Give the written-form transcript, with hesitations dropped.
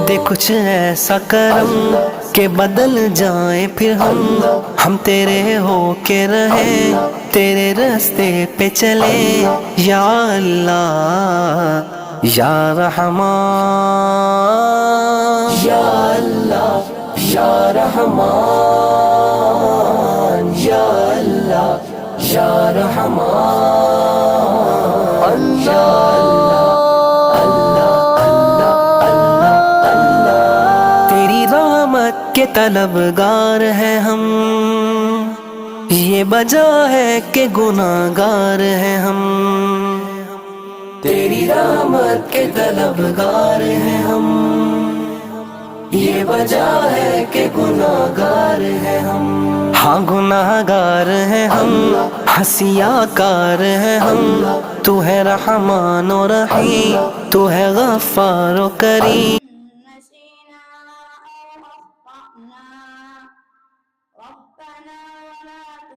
दे कुछ ऐसा करम कि बदल जाए फिर हम तेरे हो के रहे तेरे रास्ते पे चले या अल्लाह या रहमान या अल्लाह या रहमान या अल्लाह या रहमान या तेरी रहमत के तलबगार हैं हम, ये वजह है कि गुनाहगार हैं हम। तेरी रहमत के तलबगार हैं हम, ये वजह है कि गुनाहगार हैं हम। हाँ गुनाहगार हैं हम, हंसियाकार हैं हम। तू है रहमान और रहीम, तू है गफ्फार और करीम। نسينا أو أخطأنا